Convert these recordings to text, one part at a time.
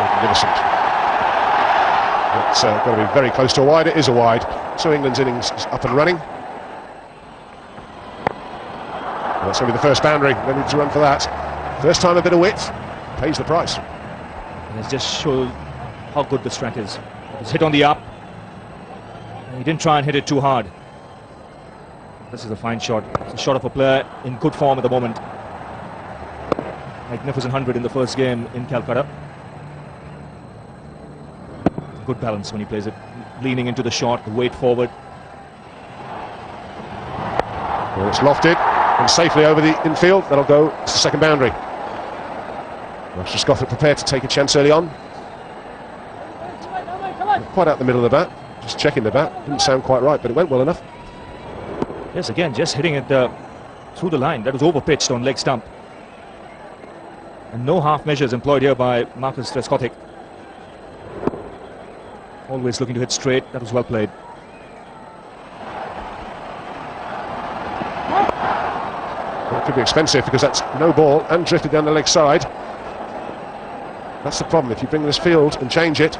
magnificent. It's got to be very close to a wide. It is a wide. So England's innings is up and running. Well, that's going to be the first boundary. They need to run for that. First time a bit of width pays the price. And it's just shown how good this track is. It was hit on the up. And he didn't try and hit it too hard. This is a fine shot. It's a shot of a player in good form at the moment. Magnificent 100 in the first game in Calcutta. Good balance when he plays it. Leaning into the shot, the weight forward. Well, it's lofted and safely over the infield. That'll go to the second boundary. Trescothick prepared to take a chance early on. Quite out the middle of the bat. Just checking the bat. Didn't sound quite right, but it went well enough. Yes, again, just hitting it through the line. That was over-pitched on leg stump. And no half measures employed here by Marcus Trescothick. Always looking to hit straight. That was well played. Well, it could be expensive because that's no ball and drifted down the leg side. That's the problem. If you bring this field and change it,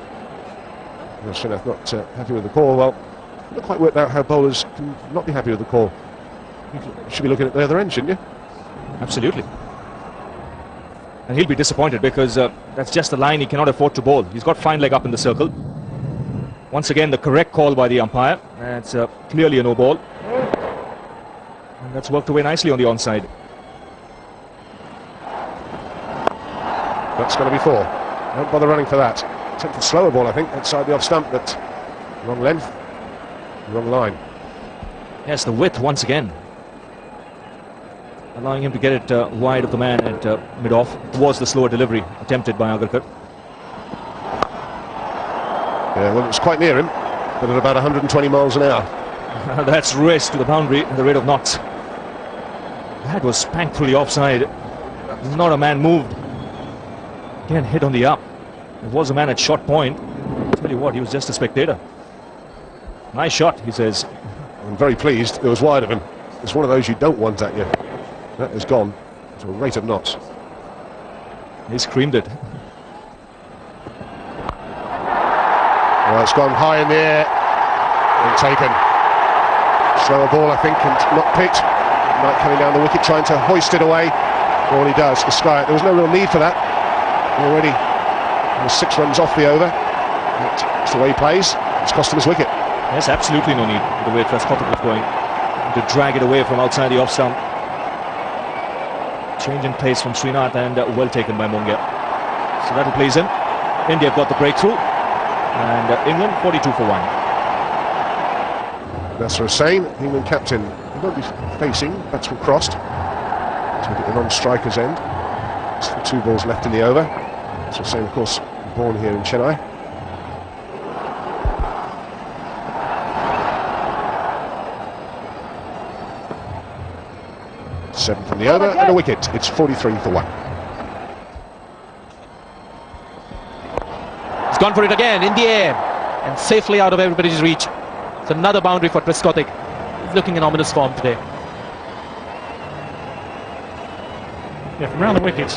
Srinath not happy with the call. Well, not quite worked out how bowlers can not be happy with the call. You should be looking at the other end, shouldn't you? Absolutely. And he'll be disappointed because that's just the line he cannot afford to bowl. He's got fine leg up in the circle. Once again, the correct call by the umpire. That's clearly a no ball. And that's worked away nicely on the onside. That's going to be 4. Don't bother running for that. Attempted slower ball, I think, outside the off stump, but wrong length, wrong line. Yes, the width once again. Allowing him to get it wide of the man at mid-off. Was the slower delivery attempted by Agarkar. Yeah, well, it was quite near him, but at about 120 miles an hour. That's race to the boundary at the rate of knots. That was spanked through the offside. Not a man moved. Again, hit on the up. It was a man at short point. I'll tell you what, he was just a spectator. Nice shot, he says. I'm very pleased it was wide of him. It's one of those you don't want at you. That is gone to a rate of knots. He screamed it. Well, it's gone high in the air and taken. Slower ball, I think, and not picked. Knight coming down the wicket, trying to hoist it away. All he does, the sky. There was no real need for that. Already was 6 runs off the over. That's the way he plays. It's cost him his wicket. Yes, absolutely no need. The way Trescothick was going to drag it away from outside the off stump. Change in pace from Srinath and well taken by Mongia. So that'll please him. India have got the breakthrough. And England 42 for 1. Nasser Hussain, England captain. He won't be facing, batsman crossed. So we'll get the non-striker's end. Still 2 balls left in the over. Nasser Hussain, of course, born here in Chennai. Seven from the over and a wicket. It's 43 for 1. He's gone for it again in the air and safely out of everybody's reach. It's another boundary for Trescothick. He's looking in ominous form today. Yeah, from around the wicket,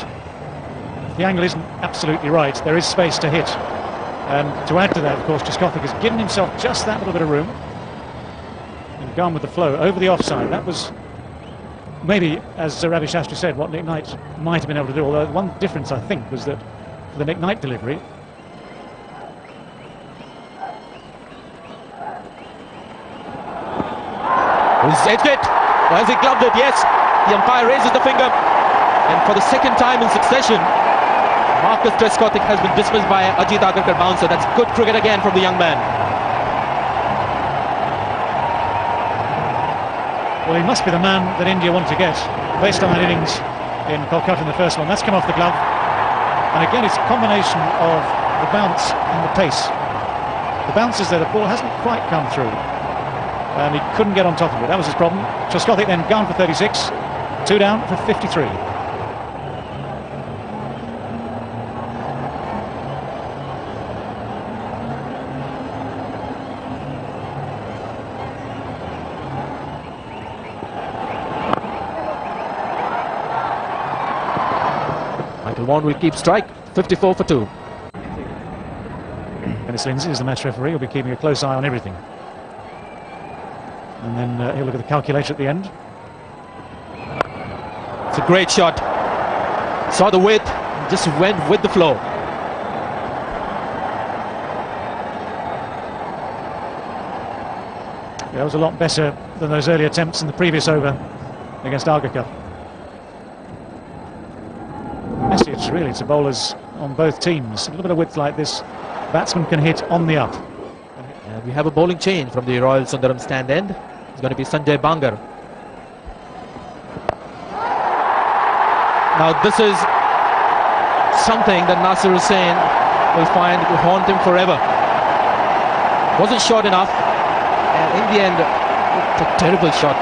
the angle isn't absolutely right. There is space to hit. And to add to that, of course, Trescothick has given himself just that little bit of room and gone with the flow over the offside. That was maybe, as Ravi Shastri said, what Nick Knight might have been able to do. Although one difference, I think, was that for the Nick Knight delivery, he's edged it. Or has he gloved it? Yes. The umpire raises the finger. And for the second time in succession, Marcus Trescothick has been dismissed by Ajit Agarkar bouncer. That's good cricket again from the young man. well, he must be the man that India want to get, based on that innings in Kolkata in the first one. That's come off the glove. And again, it's a combination of the bounce and the pace. The bounce is there, the ball hasn't quite come through. And he couldn't get on top of it. That was his problem. Trescothick then gone for 36. 2 down for 53. Michael Vaughan will keep strike. 54 for 2. Dennis Lindsay is the match referee. He'll be keeping a close eye on everything. And then he'll look at the calculator at the end. It's a great shot. Saw the width, just went with the flow. Yeah, it was a lot better than those early attempts in the previous over against Agarkar. Message really to bowlers on both teams. A little bit of width like this, batsman can hit on the up. And we have a bowling change from the Royal Sundaram stand end. It's going to be Sanjay Bangar. Now this is something that Nasir Hussain will find will haunt him forever. Wasn't short enough, and in the end, it's a terrible shot.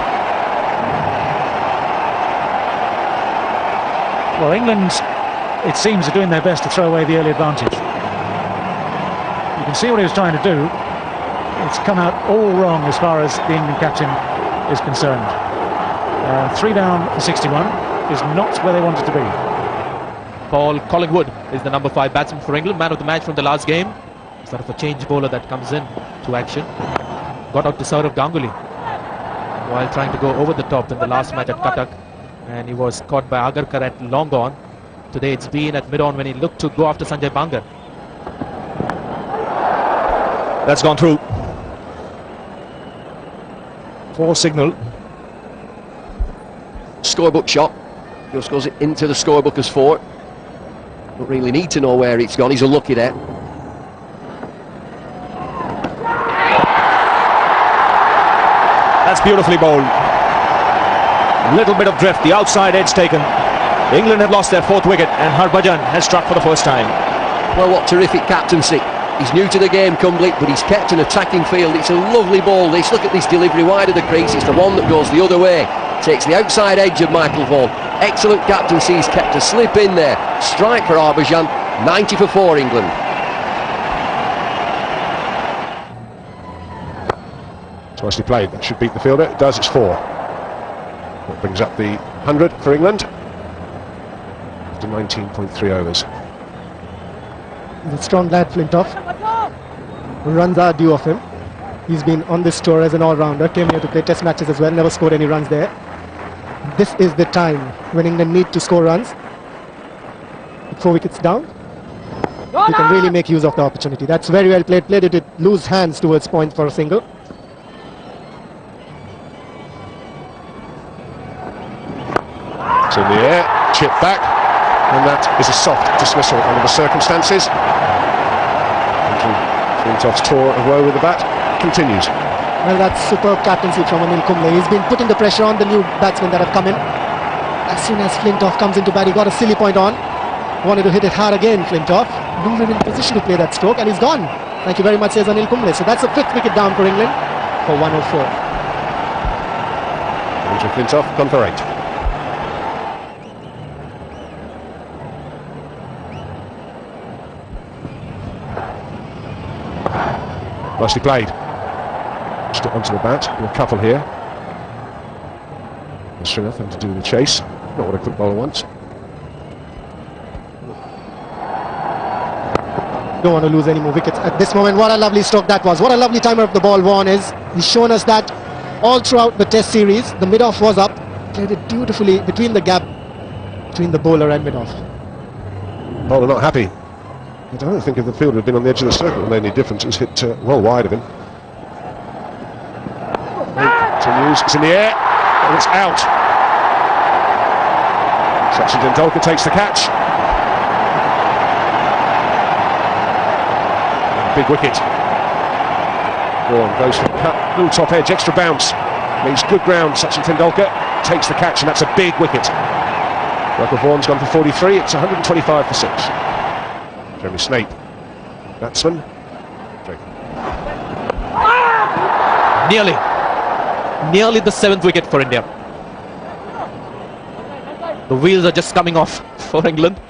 Well, England, it seems, are doing their best to throw away the early advantage. You can see what he was trying to do. It's come out all wrong as far as the England captain is concerned. 3 down for 61 is not where they wanted to be. Paul Collingwood is the number 5 batsman for England, man of the match from the last game. Sort of a change bowler that comes in to action. Got out to Saurav Ganguly while trying to go over the top in the last match at Cuttack, and he was caught by Agarkar at long on. Today it's been at mid-on when he looked to go after Sanjay Bangar. That's gone through. 4 signal. Scorebook shot. Just goes into the scorebook as 4. Don't really need to know where it's gone. He's unlucky there. That's beautifully bowled. A little bit of drift, the outside edge taken. England have lost their 4th wicket and Harbhajan has struck for the first time. Well, what terrific captaincy. He's new to the game, Kumbli, but he's kept an attacking field. It's a lovely ball, this. Look at this delivery wide of the crease. It's the one that goes the other way. Takes the outside edge of Michael Vaughan. Excellent captaincy. He's kept a slip in there. Strike for Harbhajan. 90 for 4, England. It's nicely played. That should beat the fielder. It does. It's 4. That brings up the 100 for England after 19.3 overs. He's a strong lad, Flintoff. Runs are due of him. He's been on this tour as an all-rounder. Came here to play test matches as well. Never scored any runs there. This is the time when England need to score runs. With 4 wickets down, he can really make use of the opportunity. That's very well played. Played it with loose hands towards point for a single. It's in the air, chip back, and that is a soft dismissal under the circumstances. Flintoff's tour of woe with the bat continues. Well, that's superb captaincy from Anil Kumble. He's been putting the pressure on the new batsmen that have come in. As soon as Flintoff comes into bat, he got a silly point on. Wanted to hit it hard again, Flintoff. Nowhere in position to play that stroke, and he's gone. Thank you very much, says Anil Kumble. So that's the 5th wicket down for England for 104. Andrew Flintoff gone for 8. Nicely played. Just onto the bat. A couple here. Srinath having to do the chase. Not what a quick bowler wants. Don't want to lose any more wickets at this moment. What a lovely stroke that was. What a lovely timer of the ball Vaughan is. He's shown us that all throughout the test series. The mid-off was up. Played it beautifully between the gap between the bowler and mid-off. Bowler not happy. I don't think if the fielder had been on the edge of the circle, the only difference was hit well wide of him. Continues, it's in the air, and it's out. Sachin Tendulkar takes the catch. Big wicket. Vaughan goes for the cut, little top edge, extra bounce. Leaves good ground, Sachin Tendulkar takes the catch, and that's a big wicket. Michael Vaughan's gone for 43, it's 125 for 6. Jeremy Snape, batsman. Nearly the 7th wicket for India. The wheels are just coming off for England.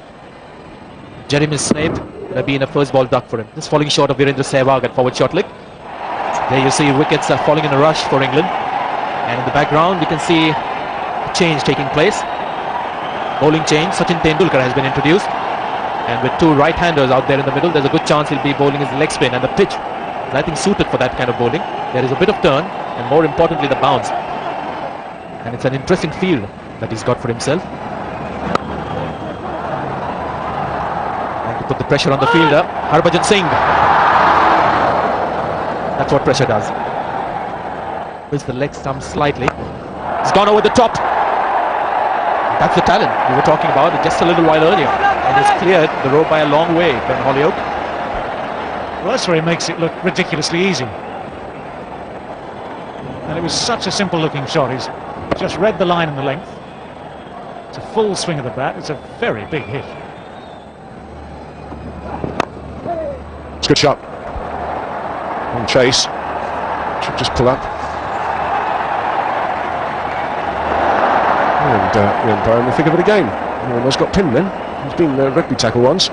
Jeremy Snape would have been a first ball duck for him. Just falling short of Virender Sehwag at forward short leg. There you see wickets are falling in a rush for England. And in the background we can see a change taking place. Bowling change. Sachin Tendulkar has been introduced. And with two right-handers out there in the middle, there's a good chance he'll be bowling his leg spin, and the pitch is, I think, suited for that kind of bowling. There is a bit of turn, and more importantly, the bounce. And it's an interesting field that he's got for himself. And to put the pressure on the fielder, Harbhajan Singh. That's what pressure does. With the leg stump slightly. It's gone over the top. That's the talent we were talking about just a little while earlier. And he's cleared the road by a long way, Ben Hollyoak. Well, that's where he makes it look ridiculously easy. And it was such a simple looking shot. He's just read the line and the length. It's a full swing of the bat. It's a very big hit. It's a good shot. On chase. Should just pull up. And the umpire will think of it again. He almost got pinned then. He's been rugby tackle once.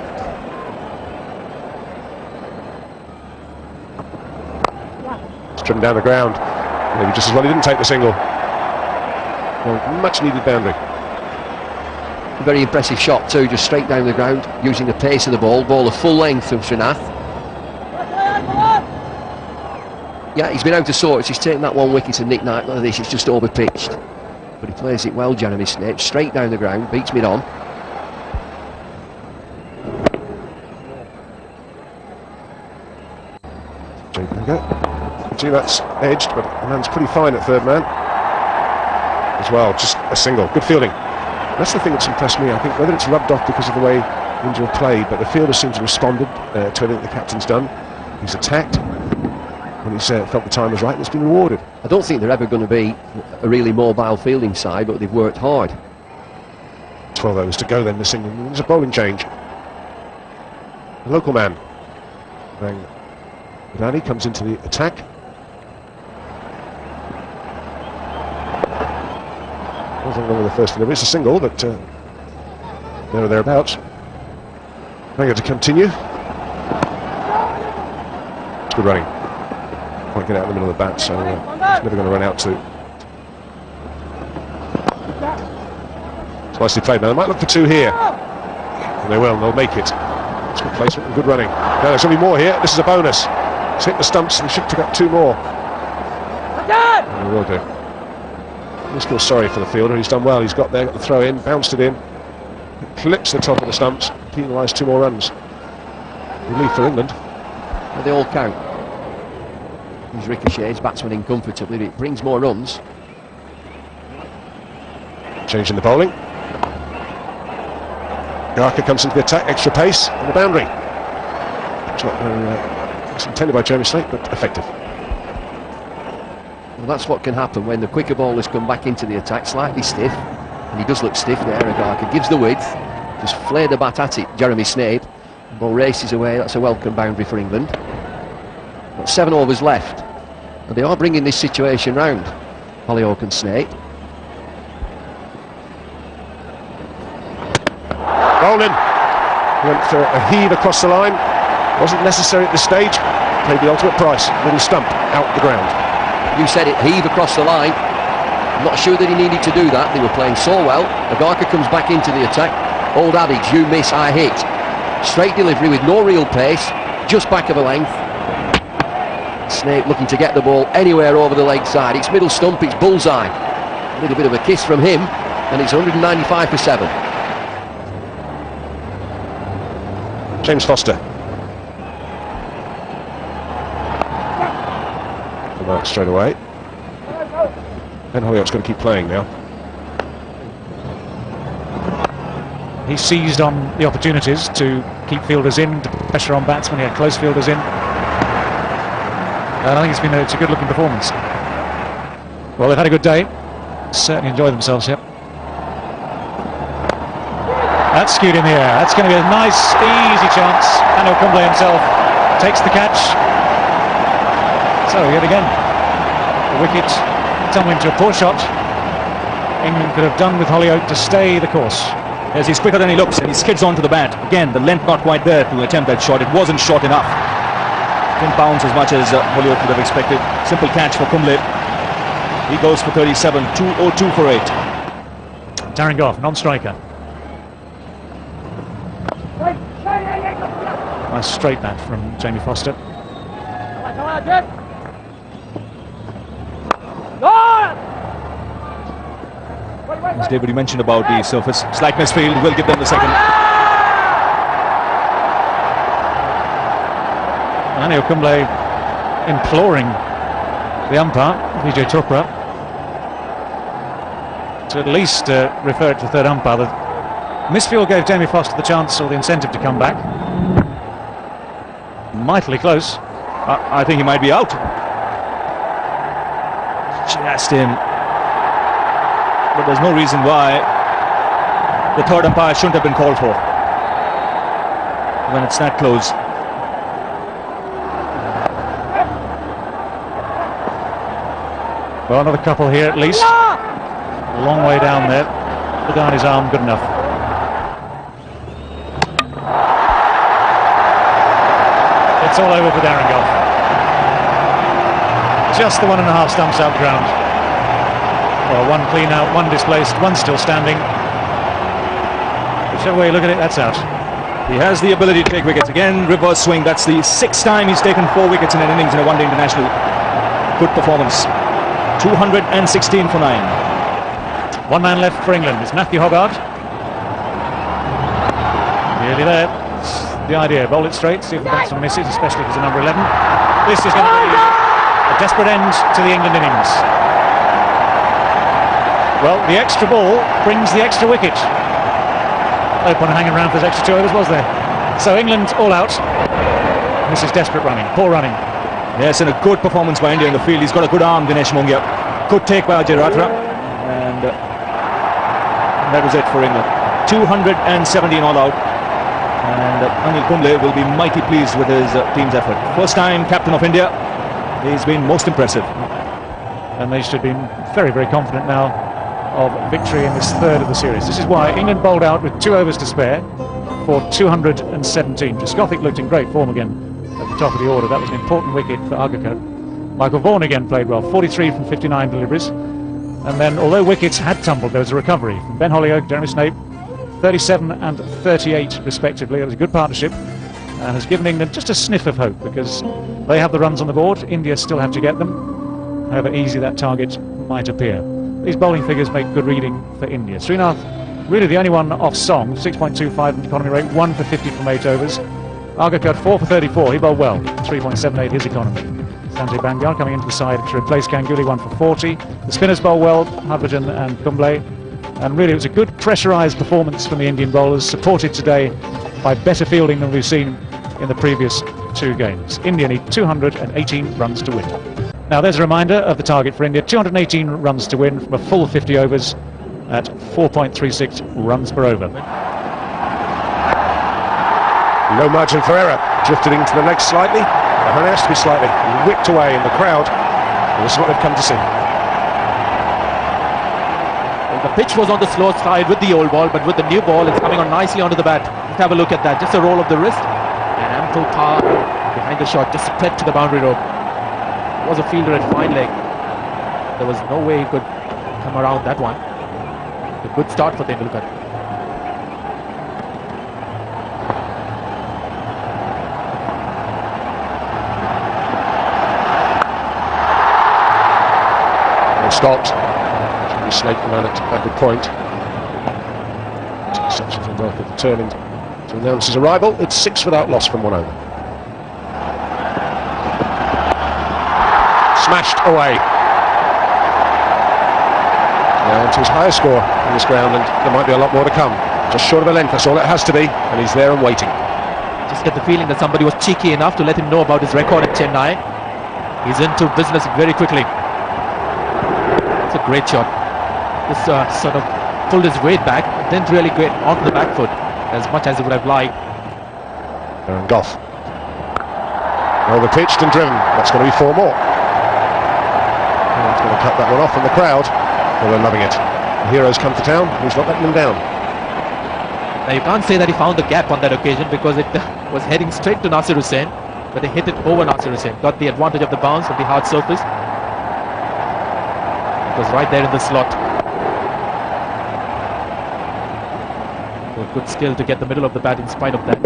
It's driven down the ground. Maybe just as well he didn't take the single. Well, much needed boundary. Very impressive shot too, just straight down the ground, using the pace of the ball a full length from Srinath. Yeah, he's been out of sorts. He's taken that one wicket and Nick Knight like this. It's just overpitched. But he plays it well, Jeremy Snape, straight down the ground, beats mid-on. See, that's edged, but the man's pretty fine at third man. As well, just a single. Good fielding. That's the thing that's impressed me, I think, whether it's rubbed off because of the way India have played, but the fielder seems to have responded to everything the captain's done. He's attacked, and he's felt the time was right, and it's been rewarded. I don't think they're ever going to be a really mobile fielding side, but they've worked hard. 12 overs to go then, this England. There's a bowling change. The local man, Rang Vidani, comes into the attack. Nothing wrong with the first delivery. It's a single, but there or thereabouts. Ranga to continue. It's good running. Can't get out in the middle of the bat, so he's never going to run out to. It's nicely played. Now they might look for two here, and they will. And they'll make it. It's good placement and good running. Now there's going to be more here. This is a bonus. It's hit the stumps, and he should pick up two more. And he will do. I just feel sorry for the fielder. He's done well. He's got there, got the throw in, bounced it in, clips the top of the stumps, penalised two more runs. Relief for England. Well, they all count. These ricochets, batsman in comfortably, but it brings more runs. Changing the bowling. Garker comes into the attack, extra pace, and the boundary. It's not it's intended by Jeremy Snape, but effective. Well, that's what can happen when the quicker bowlers come back into the attack, slightly stiff, and he does look stiff there. Agarkar gives the width, just flare the bat at it, Jeremy Snape. The ball races away. That's a welcome boundary for England. Got 7 overs left, and they are bringing this situation round, Hollyoak and Snape. Bowling went for a heave across the line. Wasn't necessary at this stage. Paid the ultimate price. Little stump out the ground. You said it, heave across the line. I'm not sure that he needed to do that. They were playing so well. Agarkar comes back into the attack. Old adage, you miss, I hit. Straight delivery with no real pace, just back of a length. Snape looking to get the ball anywhere over the leg side. It's middle stump, it's bullseye. A little bit of a kiss from him, and it's 195 for 7. James Foster. The mark straight away. Ben Hollyoak's going to keep playing now. He seized on the opportunities to keep fielders in, to put pressure on batsmen. He had close fielders in. And I think it's a good looking performance. Well, they've had a good day. Certainly enjoyed themselves here. That's skewed in the air. That's going to be a nice, easy chance. Anil Kumble himself takes the catch. So, yet again, the wicket tumbling to a poor shot. England could have done with Hollyoak to stay the course. Yes, he's quicker than he looks, and he skids onto the bat. Again, the length not quite there to attempt that shot. It wasn't short enough. Didn't bounce as much as Hollyoak would have expected. Simple catch for Kumble. He goes for 37, 202 for 8. Darren Gough, non-striker. Nice straight bat from Jamie Foster. As David, you mentioned about the surface. Slackness field will give them the second. Anil Kumble imploring the umpire, Vijay Chopra, to at least refer it to the third umpire. The misfield gave Jamie Foster the chance or the incentive to come back. Mightily close. I think he might be out. Just in. But there's no reason why the third umpire shouldn't have been called for when it's that close. Well, another couple here at least. A long way down there. Put down his arm, good enough. It's all over for Darren Goff. Just the 1.5 stumps out ground. Well, one clean out, one displaced, one still standing. Whichever way you look at it, that's out. He has the ability to take wickets. Again, reverse swing. That's the 6th time he's taken 4 wickets in an innings in a one-day international. Good performance. 216 for 9. One man left for England. It's Matthew Hoggard. Nearly there. It's the idea. Bowl it straight, see if the batsman misses, especially if it's a number 11. This is going to be a desperate end to the England innings. Well, the extra ball brings the extra wicket. No point hanging around for those extra 2 overs, was there? So England all out. This is desperate running, poor running. Yes, and a good performance by India in the field. He's got a good arm, Dinesh Mongia. Good take by Ajay Ratra. And that was it for England. 217 all out. And Anil Kumble will be mighty pleased with his team's effort. First time captain of India. He's been most impressive. And they should be very, very confident now of victory in this third of the series. This is why England bowled out with 2 overs to spare for 217. Trescothick looked in great form again at the top of the order. That was an important wicket for Agarkar. Michael Vaughan again played well, 43 from 59 deliveries. And then, although wickets had tumbled, there was a recovery from Ben Hollioake, Jeremy Snape, 37 and 38 respectively. It was a good partnership and has given England just a sniff of hope, because they have the runs on the board. India still have to get them, however easy that target might appear. These bowling figures make good reading for India. Srinath, really the only one off song, 6.25 economy rate, 1 for 50 from 8 overs. Agarkar 4 for 34, he bowled well, 3.78 his economy. Sanjay Bangal coming into the side to replace Ganguly, 1 for 40. The spinners bowl well, Harbhajan and Kumble. And really it was a good pressurised performance from the Indian bowlers, supported today by better fielding than we've seen in the previous 2 games. India need 218 runs to win. Now there's a reminder of the target for India, 218 runs to win from a full 50 overs at 4.36 runs per over. No margin for error. Drifted into the legs slightly. It has to be slightly whipped away in the crowd. And this is what they've come to see. Well, the pitch was on the slow side with the old ball, but with the new ball, it's coming on nicely onto the bat. Let's have a look at that. Just a roll of the wrist and ample power behind the shot, just spread to the boundary rope. Was a fielder at fine leg. There was no way he could come around that one. A good start for Tendulkar. Stopped. Should be Snake man at a good point. Sachin Tendulkar determined to announce his arrival. It's 6 without loss from 1 over. Smashed away. Now to his highest score in this ground, and there might be a lot more to come. Just short of a length, that's all it has to be, and he's there and waiting. Just get the feeling that somebody was cheeky enough to let him know about his record at Chennai. He's into business very quickly. It's a great shot. This sort of pulled his weight back, didn't really get onto the back foot as much as he would have liked. And Goff. Over-pitched and driven. That's going to be 4 more. He's going to cut that one off in the crowd. Well, they're loving it. The heroes come to town. He's not letting them down. Now you can't say that he found the gap on that occasion, because it was heading straight to Nasir Hussain, but he hit it over Nasir Hussain. Got the advantage of the bounce of the hard surface. It was right there in the slot. With good skill to get the middle of the bat in spite of that.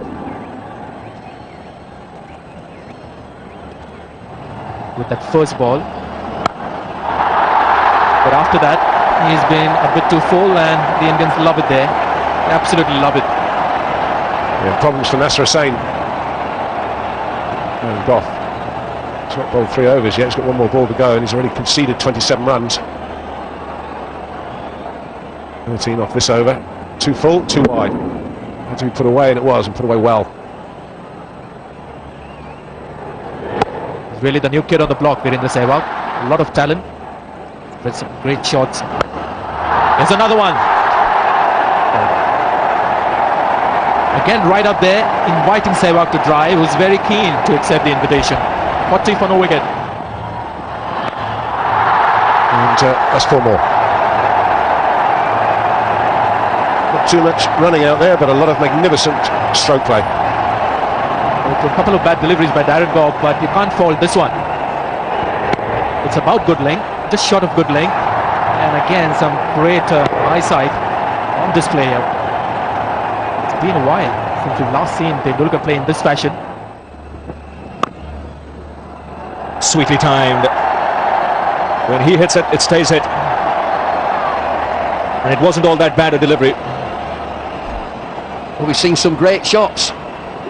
with that first ball. But after that, he's been a bit too full, and the Indians love it there. They absolutely love it. Yeah, problems for Nasser Hussain. And Goff. He's not bowled 3 overs yet. He's got one more ball to go, and he's already conceded 27 runs. 13 off this over. Too full, too wide. Had to be put away, and it was, and put away well. He's really the new kid on the block, Virender Sehwag. A lot of talent. With some great shots. There's another one. Again, right up there, inviting Sehwag to drive, who's very keen to accept the invitation. 40 for no wicket. And that's 4 more. Not too much running out there, but a lot of magnificent stroke play. A couple of bad deliveries by Darren Gobb, but you can't fault this one. It's about good length, just short of good length. And again, some great eyesight on this player. It's been a while since we've last seen Tendulkar play in this fashion. Sweetly timed. When he hits it, it stays hit. And it wasn't all that bad a delivery. Well, we've seen some great shots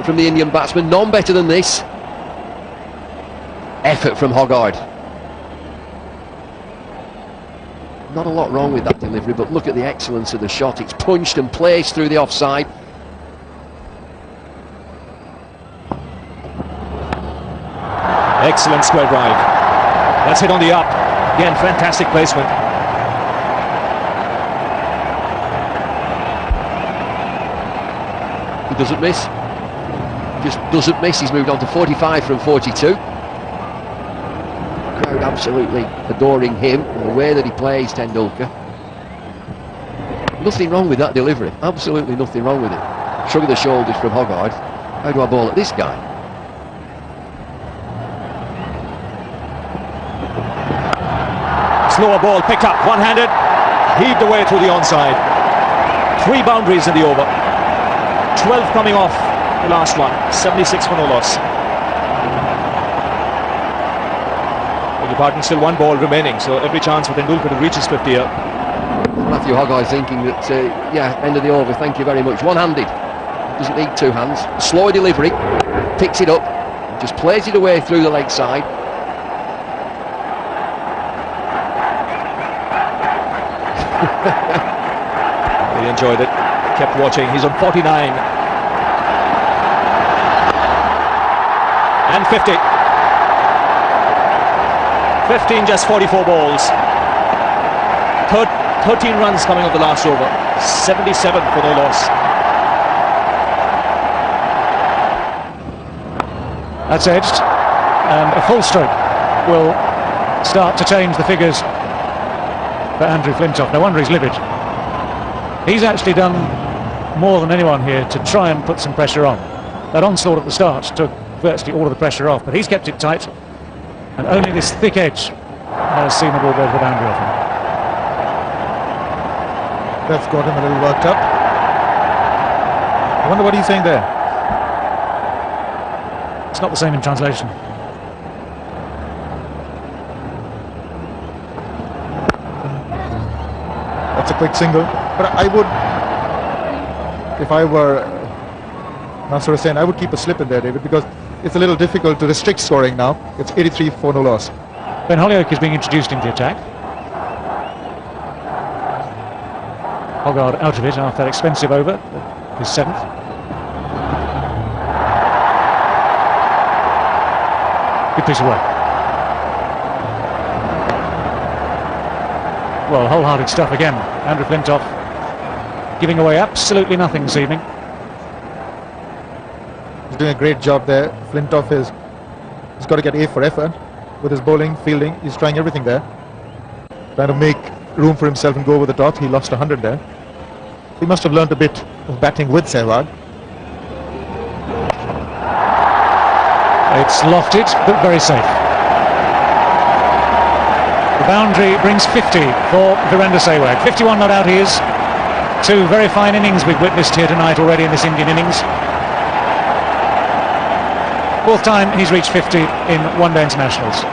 from the Indian batsman, none better than this. Effort from Hoggard. Not a lot wrong with that delivery, but look at the excellence of the shot. It's punched and placed through the offside. Excellent square drive. That's hit on the up. Again, fantastic placement. He doesn't miss. Just doesn't miss. He's moved on to 45 from 42. Crowd absolutely adoring him and the way that he plays, Tendulkar. Nothing wrong with that delivery. Absolutely nothing wrong with it. Shrug of the shoulders from Hoggard. How do I bowl at this guy? Slower ball picked up, one-handed, heaved away through the onside. 3 boundaries in the over. 12 coming off the last one. 76 for no loss. Beg your pardon, still 1 ball remaining, so every chance for Tendulkar to reach his 50 here. Matthew Hoggard thinking that, yeah, end of the over, thank you very much. One-handed, doesn't need 2 hands. Slow delivery, picks it up, just plays it away through the leg side. He enjoyed it, kept watching. He's on 49 and 50. 15, just 44 balls. 13 runs coming off the last over. 77 for no loss. That's edged, and a full stroke will start to change the figures for Andrew Flintoff. No wonder he's livid. He's actually done more than anyone here to try and put some pressure on. That onslaught at the start took virtually all of the pressure off, but he's kept it tight, and only this thick edge has seen the ball go to the boundary off him. That's got him a little worked up. I wonder what he's saying there. It's not the same in translation. That's a quick single. But I would, if I were Nasser Hussain, I would keep a slip in there, David, because it's a little difficult to restrict scoring now. It's 83 for no loss. Ben Holyoke is being introduced into the attack. Hoggard out of it after that expensive over, his 7th. Good piece of work. Well, wholehearted stuff again. Andrew Flintoff giving away absolutely nothing this evening. He's doing a great job there. Flintoff he's got to get A for effort with his bowling, fielding. He's trying everything there, trying to make room for himself and go over the top. He lost 100 there. He must have learned a bit of batting with Sehwag. It's lofted, but very safe. The boundary brings 50 for Virender Sehwag. 51 not out he is. 2 very fine innings we've witnessed here tonight already in this Indian innings. 4th time he's reached 50 in one-day internationals.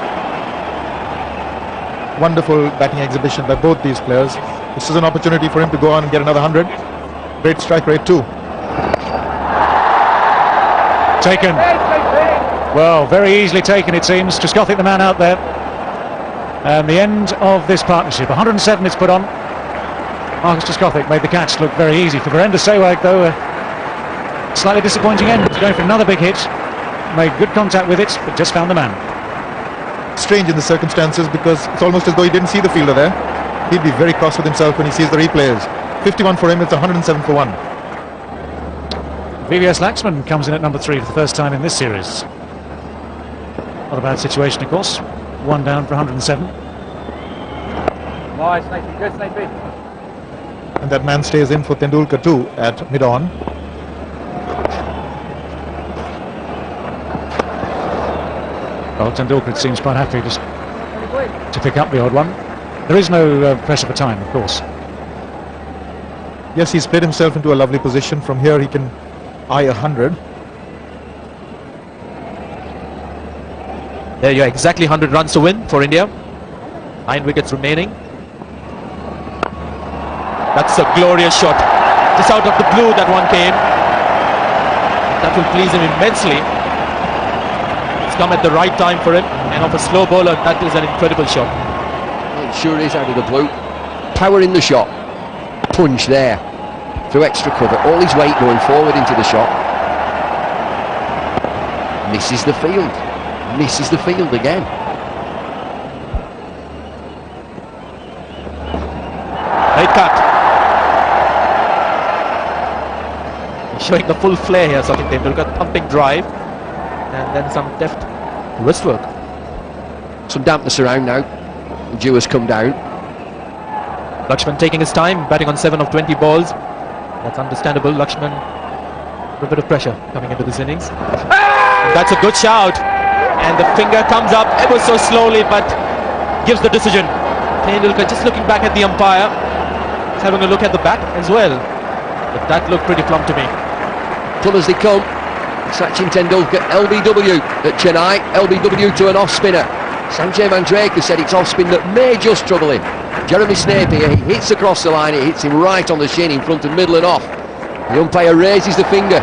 wonderful batting exhibition by both these players. This is an opportunity for him to go on and get another 100. Great strike rate too. Taken. Well, very easily taken, it seems. Trescothick, the man out there. And the end of this partnership. 107 is put on. Marcus Trescothick made the catch look very easy. For Virender Sehwag, though, a slightly disappointing end. He's going for another big hit. Made good contact with it, but just found the man. Strange in the circumstances, because it's almost as though he didn't see the fielder there. He'd be very cross with himself when he sees the replays. 51 for him, it's 107 for 1. VVS Laxman comes in at number 3 for the first time in this series. Not a bad situation, of course. One down for 107. And that man stays in for Tendulkar too at mid-on. Well, Tendulkar seems quite happy just to pick up the odd one. There is no pressure for time, of course. Yes, he's played himself into a lovely position. From here he can eye 100. There you are, exactly 100 runs to win for India. 9 wickets remaining. That's a glorious shot. Just out of the blue that one came. That will please him immensely. It's come at the right time for him. And off a slow bowler, that is an incredible shot. It sure is out of the blue. Power in the shot. Punch there. Through extra cover. All his weight going forward into the shot. Misses the field. Misses the field again. Right cut. Showing the full flair here, Sachin Tendulkar. Thumping drive. And then some deft wrist work. Some dampness around now. The dew has come down. Lakshman taking his time, batting on 7 of 20 balls. That's understandable. Lakshman, a bit of pressure coming into this innings. That's a good shout. And the finger comes up ever so slowly, but gives the decision. Tendulkar just looking back at the umpire. He's having a look at the bat as well. But that looked pretty plump to me. Plumb as they come. Sachin Tendulkar, LBW at Chennai. LBW to an off-spinner. Sanjay Manjrekar said it's off-spin that may just trouble him. Jeremy Snape here, he hits across the line, it hits him right on the shin in front of middle and off. The umpire raises the finger.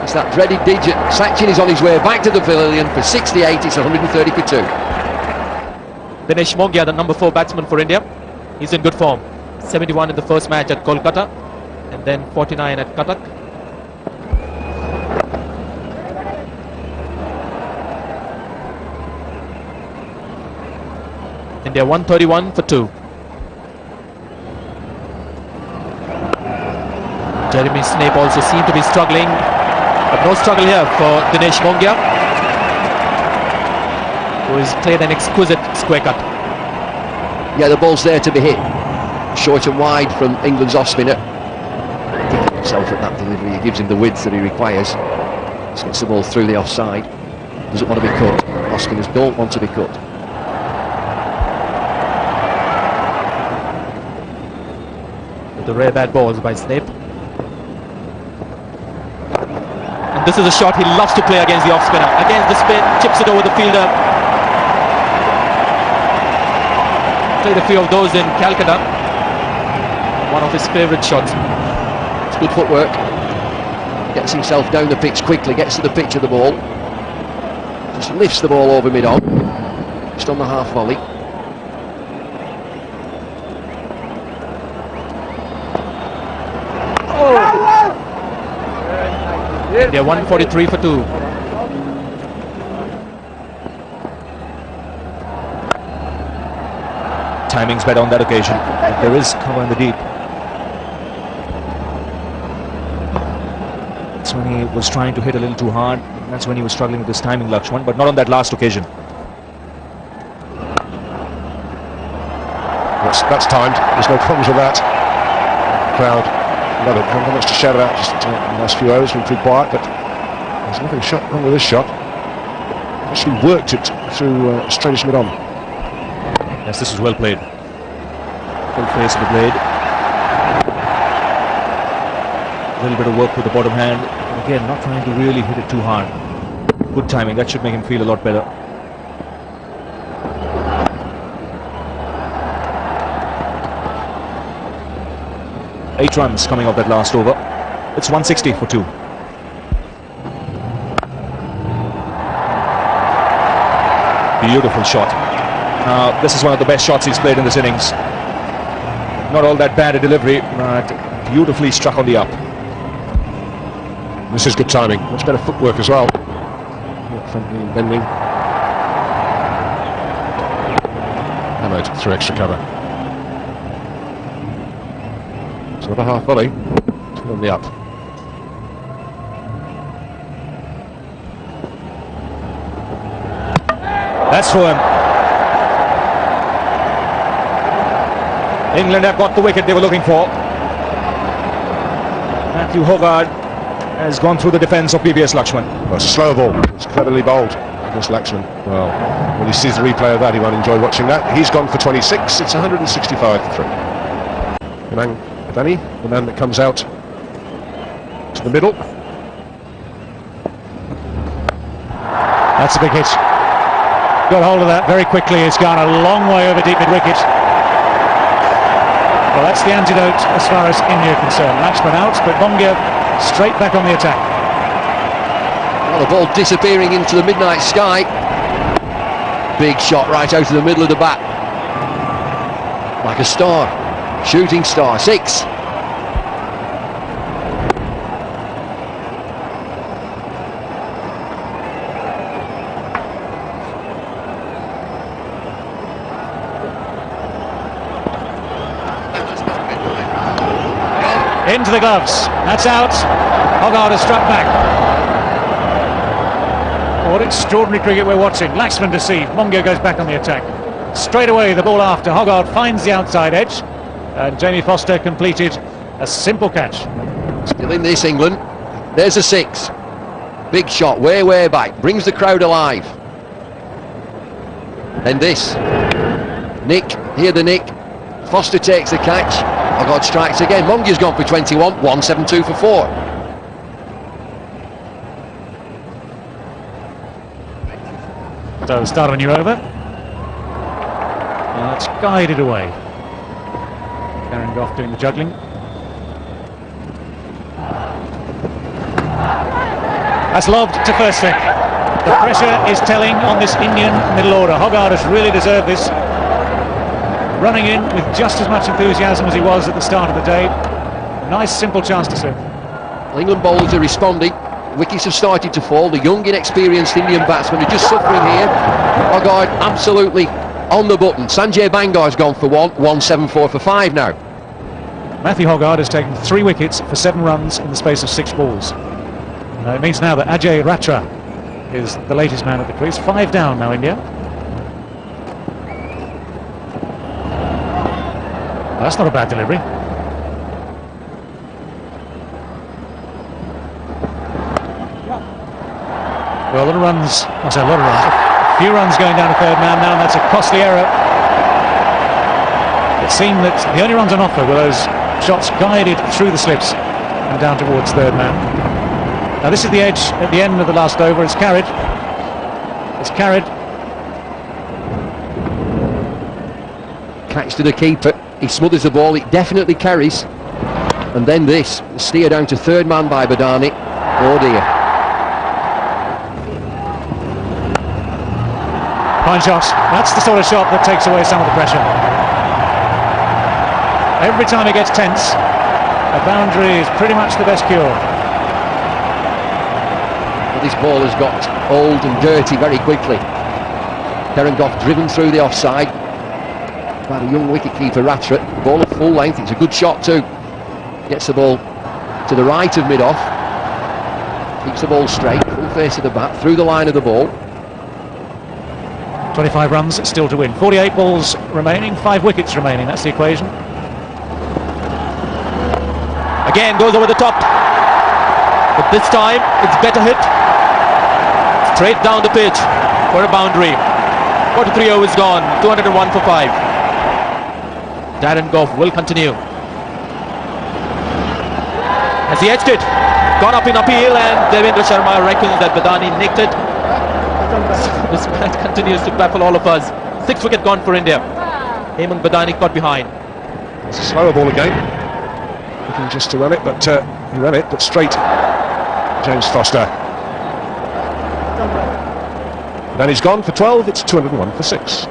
It's that dreaded digit. Sachin is on his way back to the pavilion for 68, it's 130 for 2. Dinesh Mongia, the number 4 batsman for India. He's in good form. 71 in the first match at Kolkata and then 49 at Cuttack. India 131 for 2. Jeremy Snape also seemed to be struggling, but no struggle here for Dinesh Mongia, who has played an exquisite square cut. Yeah, the ball's there to be hit. Short and wide from England's off-spinner. Thinking himself at that delivery, he gives him the width that he requires. He gets the ball through the offside. Doesn't want to be cut. Off-spinners don't want to be cut. The rare bad balls by Snape. And this is a shot he loves to play against the off-spinner. Against the spin, chips it over the fielder. Played a few of those in Calcutta. One of his favourite shots. It's good footwork. Gets himself down the pitch quickly, gets to the pitch of the ball. Just lifts the ball over mid-on. Just on the half volley. They're 143 for 2. Timing's better on that occasion. There is cover in the deep. That's when he was trying to hit a little too hard. That's when he was struggling with his timing, Lakshman, but not on that last occasion. That's timed. There's no problems with that. Crowd love it. Haven't got much to shout about. Just the last few overs been pretty quiet, but there's nothing wrong with this shot. Actually worked it through straightish mid-on. Yes, this is well played. Full face of the blade. A little bit of work with the bottom hand. But again, not trying to really hit it too hard. Good timing. That should make him feel a lot better. 8 runs coming off that last over. It's 160 for 2. Beautiful shot. This is one of the best shots he's played in this innings. Not all that bad a delivery, but beautifully struck on the up. This is good timing. Much better footwork as well. From the bending. Hammered through extra cover. It's not a half volley. On the up. That's for him. England have got the wicket they were looking for. Matthew Hoggard has gone through the defence of PBS Lakshman. Well, it's a slow ball. It's cleverly bowled against Lakshman. Well, when he sees the replay of that, he won't enjoy watching that. He's gone for 26. It's 165 for 3. Danny, the man that comes out to the middle. That's a big hit. Got hold of that very quickly. It's gone a long way over deep mid-wicket. Well, that's the antidote as far as India are concerned. Lakshman out, but Mongia straight back on the attack. Well, the ball disappearing into the midnight sky. Big shot right out of the middle of the bat. Like a star. Shooting star. 6. Into the gloves. That's out. Hoggard has struck back. What extraordinary cricket we're watching. Lakshman deceived. Mongia goes back on the attack. Straight away the ball after. Hoggard finds the outside edge. And Jamie Foster completed a simple catch. Still in this, England. There's a 6. Big shot, way back. Brings the crowd alive. Then this. Nick, hear the nick. Foster takes the catch. Hoggard strikes again. Mongia's gone for 21. 172 for 4. So the start of a new over. That's guided away. Karen Goff doing the juggling. That's lobbed to first slip. The pressure is telling on this Indian middle order. Hoggard has really deserved this. Running in with just as much enthusiasm as he was at the start of the day. Nice simple chance to serve. England bowlers are responding. Wickets have started to fall. The young inexperienced Indian batsmen are just suffering here. Hoggard absolutely on the button. Sanjay Bangar's gone for 1. 174 for 5 now. Matthew Hoggard has taken 3 wickets for 7 runs in the space of 6 balls. It means now that Ajay Ratra is the latest man at the crease. 5 down now, India. That's not a bad delivery. Well, a lot of runs. I say a lot of runs. A few runs going down to third man now, and that's a costly error. It seemed that the only runs on offer were those shots guided through the slips and down towards third man. Now this is the edge at the end of the last over. It's carried. It's carried. Catch to the keeper. He smothers the ball. It definitely carries. And then this. Steer down to third man by Badani. Oh dear. Fine shot. That's the sort of shot that takes away some of the pressure. Every time it gets tense, a boundary is pretty much the best cure. Well, this ball has got old and dirty very quickly. Karen Goff driven through the offside. By the young wicketkeeper Ratra. Ball at full length. It's a good shot too. Gets the ball to the right of mid-off. Keeps the ball straight, full face of the bat, through the line of the ball. 25 runs still to win. 48 balls remaining, 5 wickets remaining. That's the equation. Again goes over the top. But this time it's better hit. Straight down the pitch for a boundary. 43 overs gone. 201 for 5. Darren Goff will continue. Has he edged it? Gone up in appeal, and Devendra Sharma reckons that Badani nicked it. This match continues to baffle all of us. 6 wicket gone for India. Hemant Badani caught behind. It's a slower ball again. looking just to run it, but he ran it, but straight. James Foster. Then he's gone for 12, it's 201 for 6.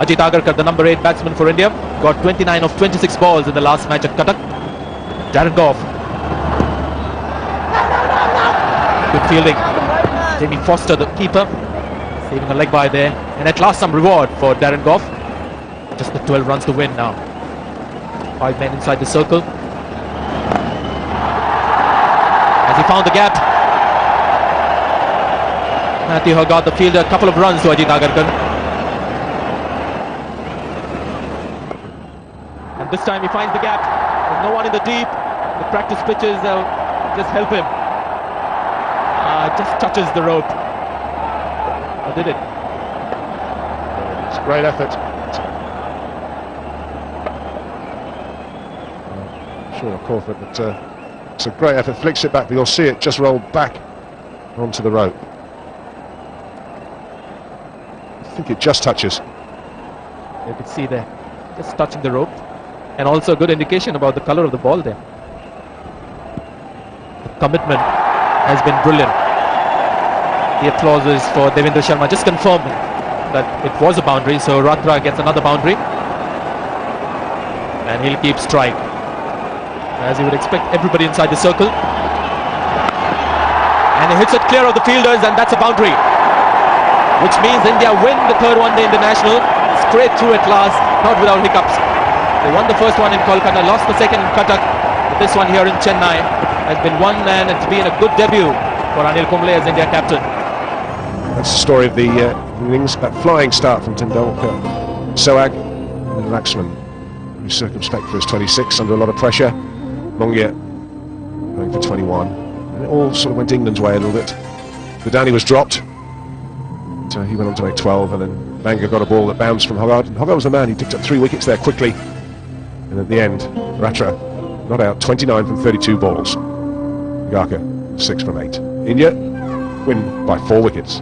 Ajit Agarkar, the number 8 batsman for India, got 29 of 26 balls in the last match at Cuttack. Darren Gough. Good fielding. Jamie Foster, the keeper, saving a leg by there. And at last some reward for Darren Gough. Just the 12 runs to win now. 5 men inside the circle. As he found the gap, Matthew Hoggard, the fielder, a couple of runs to Ajit Agarkar. And this time he finds the gap. There's no one in the deep. The practice pitches just help him. Just touches the rope. Or did it? It's a great effort. Sure, Crawford, but it's a great effort. Flicks it back, but you'll see it just roll back onto the rope. I think it just touches. You can see there, just touching the rope. And also a good indication about the colour of the ball there. The commitment has been brilliant. The applause is for Devendra Sharma, just confirming that it was a boundary. So Ratra gets another boundary. And he'll keep strike. As you would expect, everybody inside the circle. And he hits it clear of the fielders, and that's a boundary. Which means India win the third one-day international, straight through at last, not without hiccups. They won the first one in Kolkata, lost the second in Cuttack, but this one here in Chennai has been won, and it's been a good debut for Anil Kumble as India captain. That's the story of the innings. That flying start from Tendulkar, Sehwag, and Laxman, who's circumspect for his 26 under a lot of pressure. Mongia going for 21. And it all sort of went England's way a little bit. Vidani was dropped. So he went on to make 12, and then Banga got a ball that bounced from Hoggard. And Hoggard was the man. He picked up 3 wickets there quickly. And at the end, Ratra not out 29 from 32 balls. Agarkar 6 from 8. India win by 4 wickets.